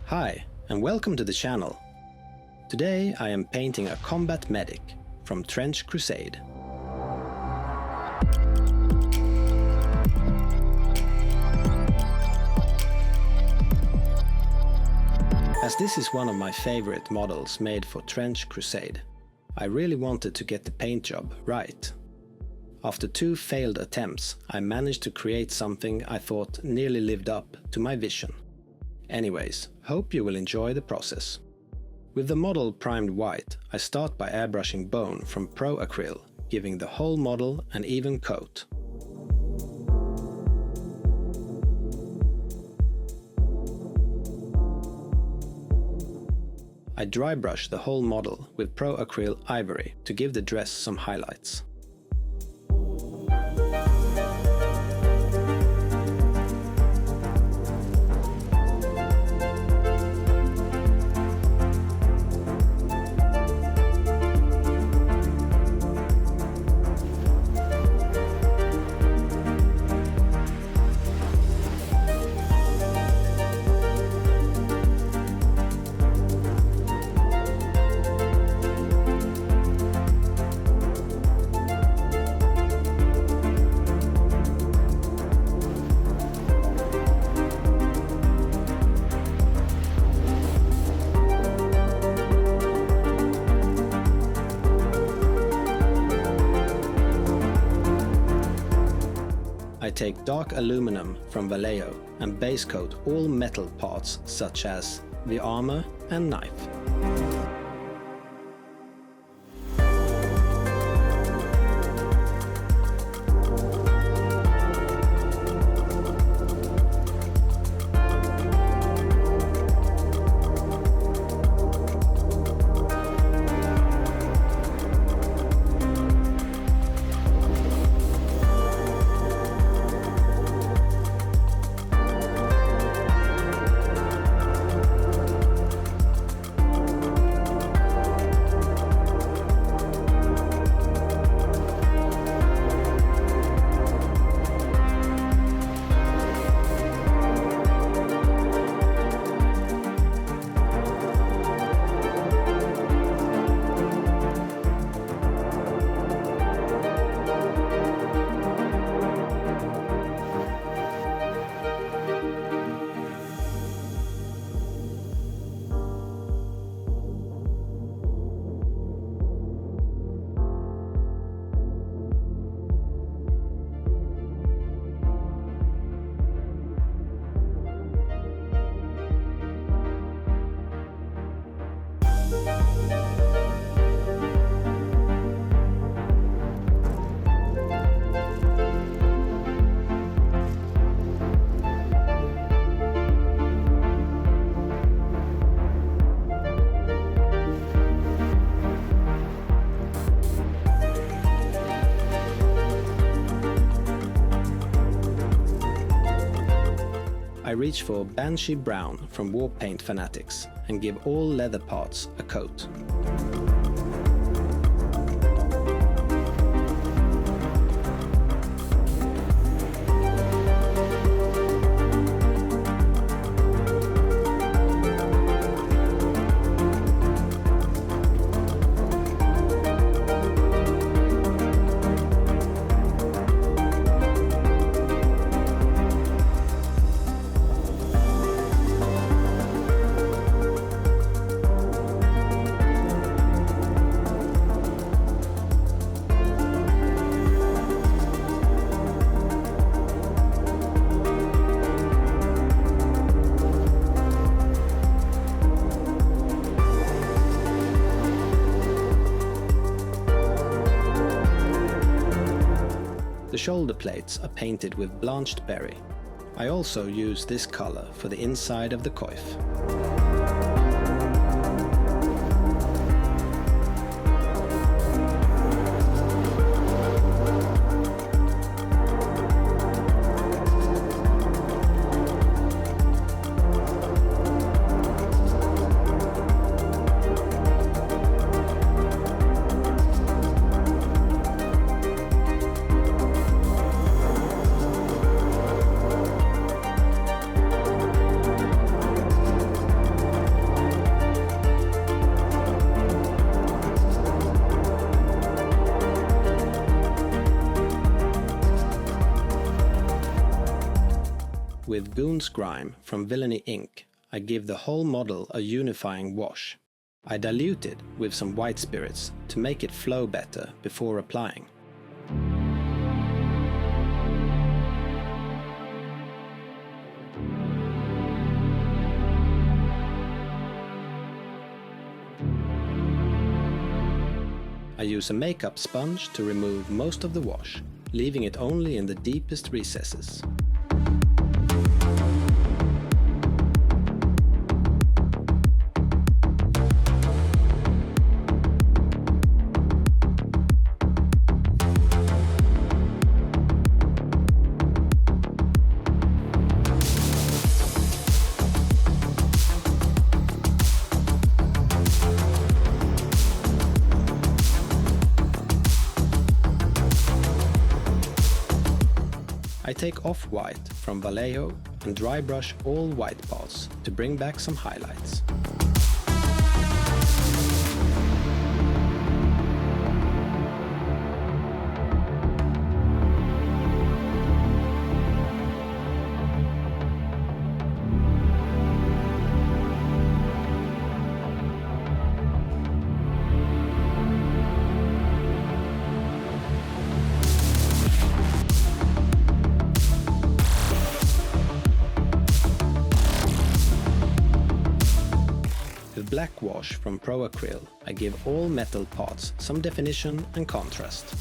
Hi, and welcome to the channel. Today I am painting a combat medic from Trench Crusade. As this is one of my favorite models made for Trench Crusade, I really wanted to get the paint job right. After 2 failed attempts, I managed to create something I thought nearly lived up to my vision. Anyways, hope you will enjoy the process. With the model primed white, I start by airbrushing bone from Pro Acryl, giving the whole model an even coat. I dry brush the whole model with Pro Acryl Ivory to give the dress some highlights. I take dark aluminum from Vallejo and base coat all metal parts such as the armor and knife. I reach for Banshee Brown from War Paint Fanatics and give all leather parts a coat. The shoulder plates are painted with blanched berry. I also use this color for the inside of the coif. with Goon's Grime from Villainy Inc., I give the whole model a unifying wash. I dilute it with some white spirits to make it flow better before applying. I use a makeup sponge to remove most of the wash, leaving it only in the deepest recesses. I take off-white from Vallejo and dry brush all white parts to bring back some highlights. With black wash from Pro Acryl, I give all metal parts some definition and contrast.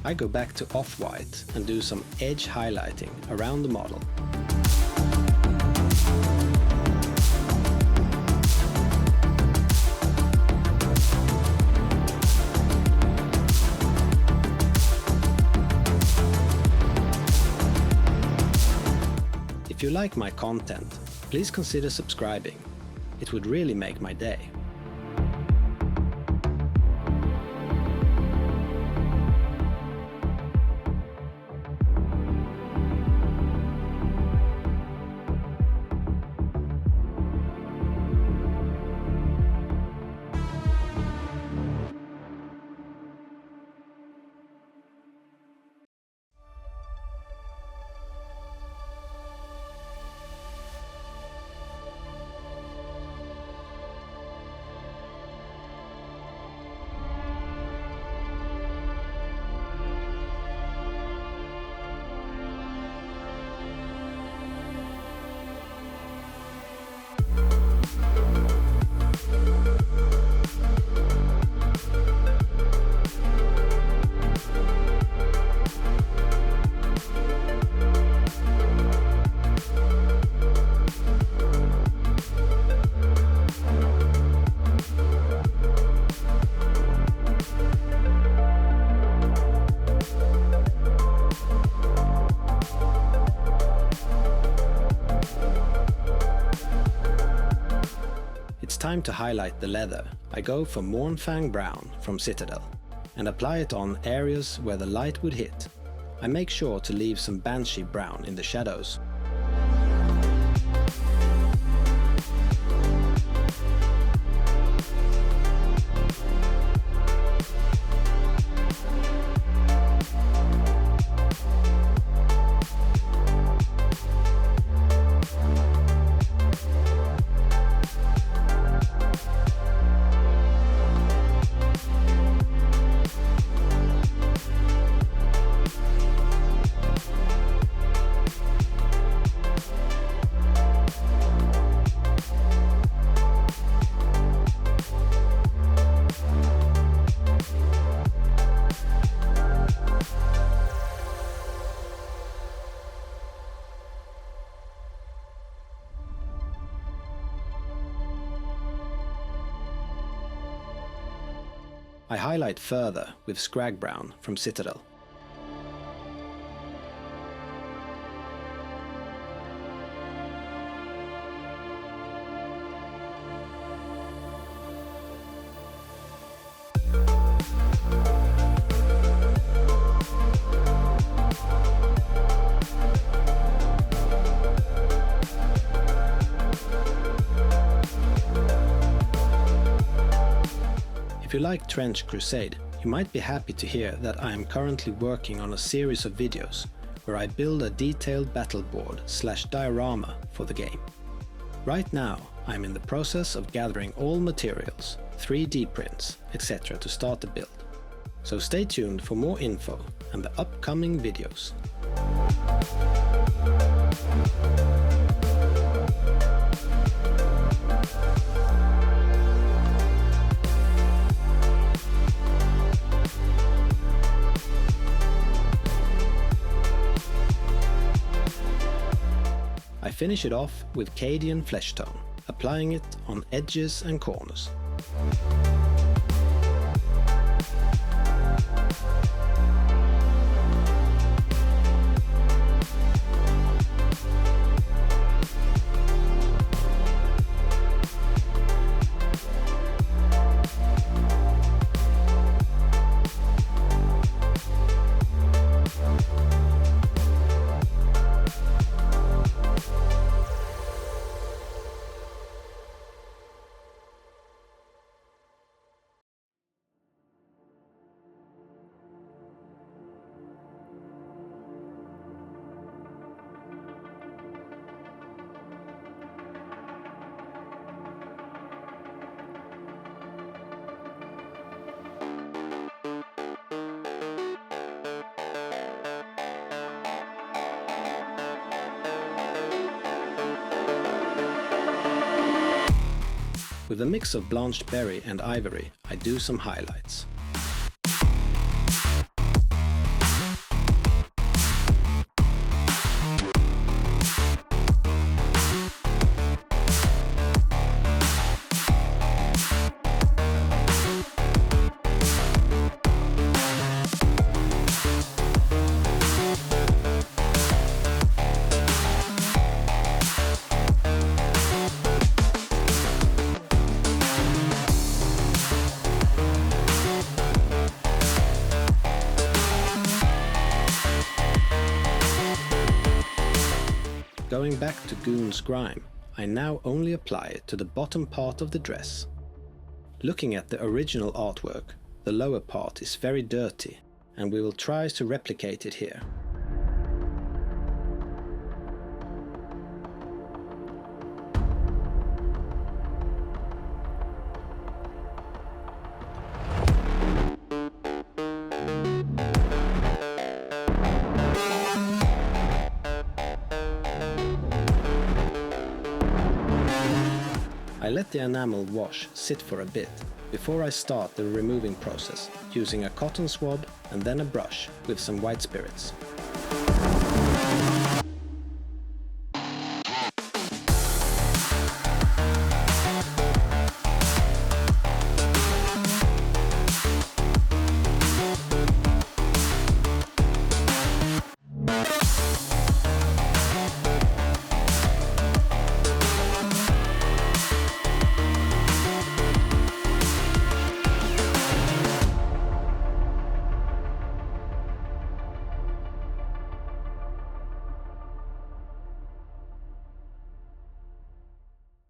I go back to off-white and do some edge highlighting around the model. If you like my content, please consider subscribing. It would really make my day. It's time to highlight the leather. I go for Mournfang Brown from Citadel and apply it on areas where the light would hit. I make sure to leave some Banshee Brown in the shadows. I highlight further with Scrag Brown from Citadel. If you like Trench Crusade, you might be happy to hear that I am currently working on a series of videos where I build a detailed battle board / diorama for the game. Right now, I am in the process of gathering all materials, 3D prints, etc. to start the build. So stay tuned for more info and the upcoming videos. I finish it off with Cadian flesh tone, applying it on edges and corners. With a mix of blanched berry and ivory, I do some highlights. Going back to Goon's Grime, I now only apply it to the bottom part of the dress. Looking at the original artwork, the lower part is very dirty, and we will try to replicate it here. I let the enamel wash sit for a bit before I start the removing process, using a cotton swab and then a brush with some white spirits.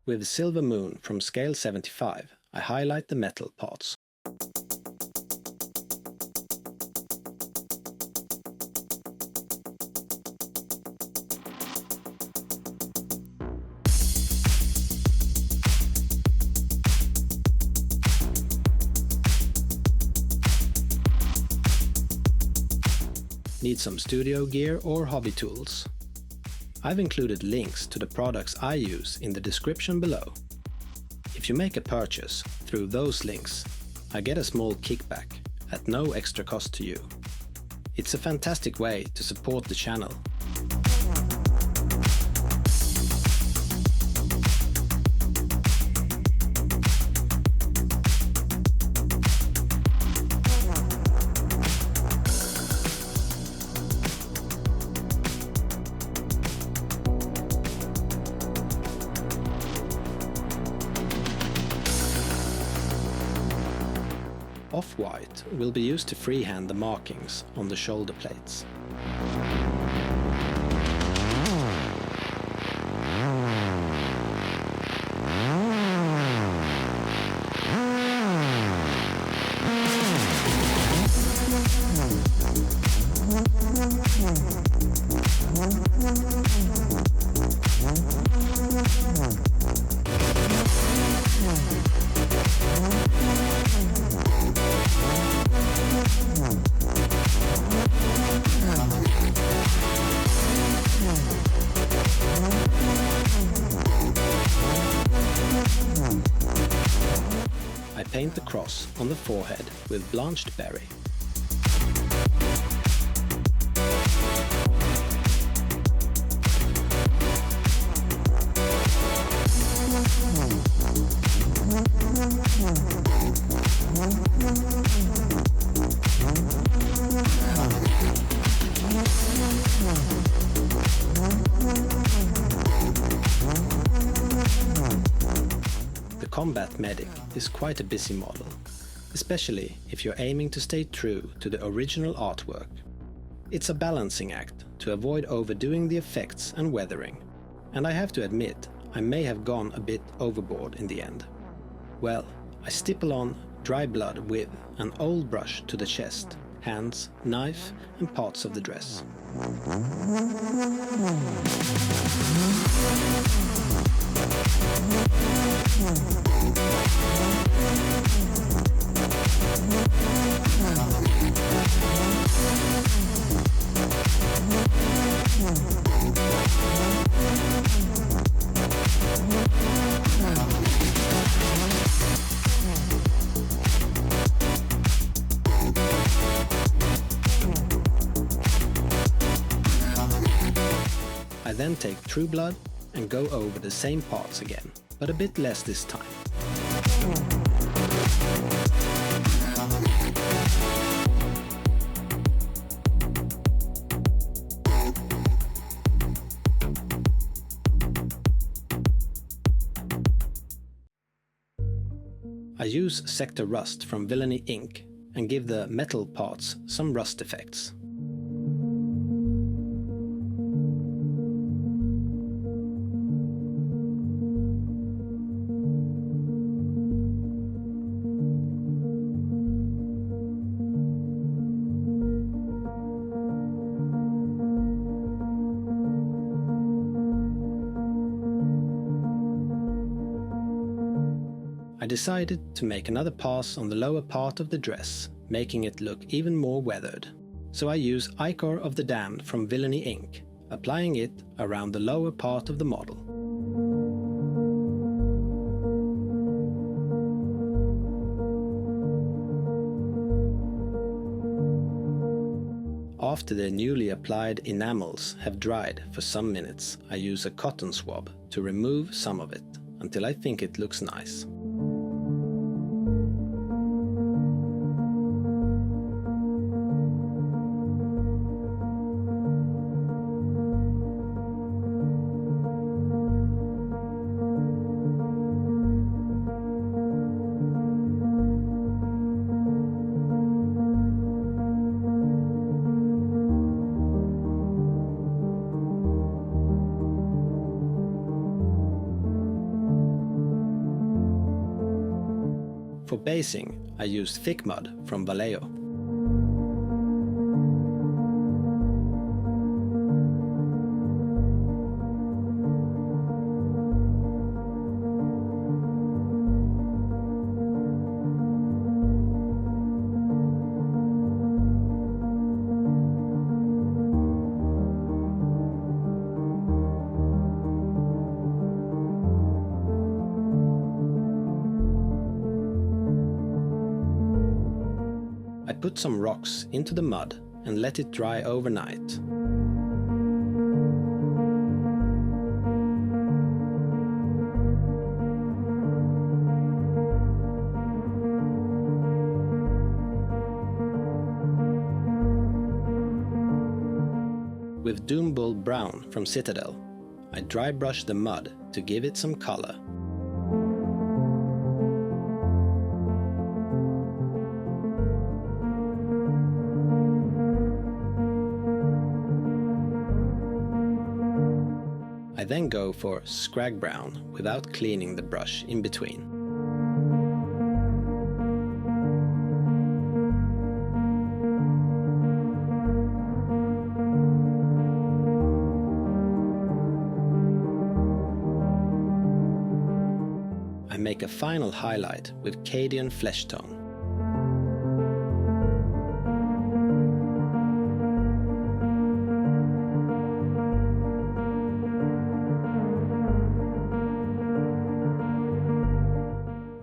With Silver Moon from scale 75, I highlight the metal parts. Need some studio gear or hobby tools? I've included links to the products I use in the description below. If you make a purchase through those links, I get a small kickback at no extra cost to you. It's a fantastic way to support the channel. off-white will be used to freehand the markings on the shoulder plates. I paint the cross on the forehead with blanched berry. The Combat Medic is quite a busy model, especially if you're aiming to stay true to the original artwork. It's a balancing act to avoid overdoing the effects and weathering, and I have to admit I may have gone a bit overboard in the end. Well, I stipple on dry blood with an old brush to the chest, hands, knife and parts of the dress. I then take True Blood and go over the same parts again, but a bit less this time. I use Sector Rust from Villainy Inc. and give the metal parts some rust effects. I decided to make another pass on the lower part of the dress, making it look even more weathered. So I use Ichor of the Damned from Villainy Inc., applying it around the lower part of the model. After the newly applied enamels have dried for some minutes, I use a cotton swab to remove some of it until I think it looks nice. For basing, I used thick mud from Vallejo. I put some rocks into the mud and let it dry overnight. With Doombull Brown from Citadel, I dry brush the mud to give it some color. then go for scrag brown without cleaning the brush in between. I make a final highlight with Cadian flesh tone.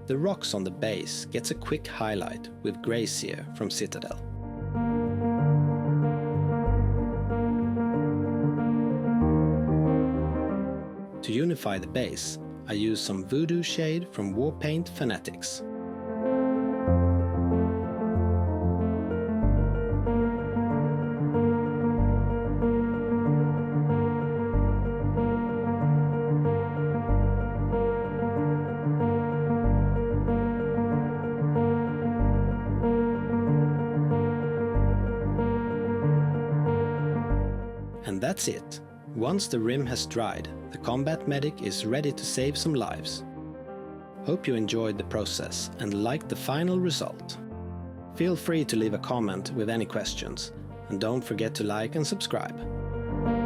The rocks on the base gets a quick highlight with Gracier from Citadel. To unify the base, I use some Voodoo shade from Warpaint Fanatics. And that's it. Once the rim has dried, the combat medic is ready to save some lives. Hope you enjoyed the process and liked the final result. Feel free to leave a comment with any questions, and don't forget to like and subscribe.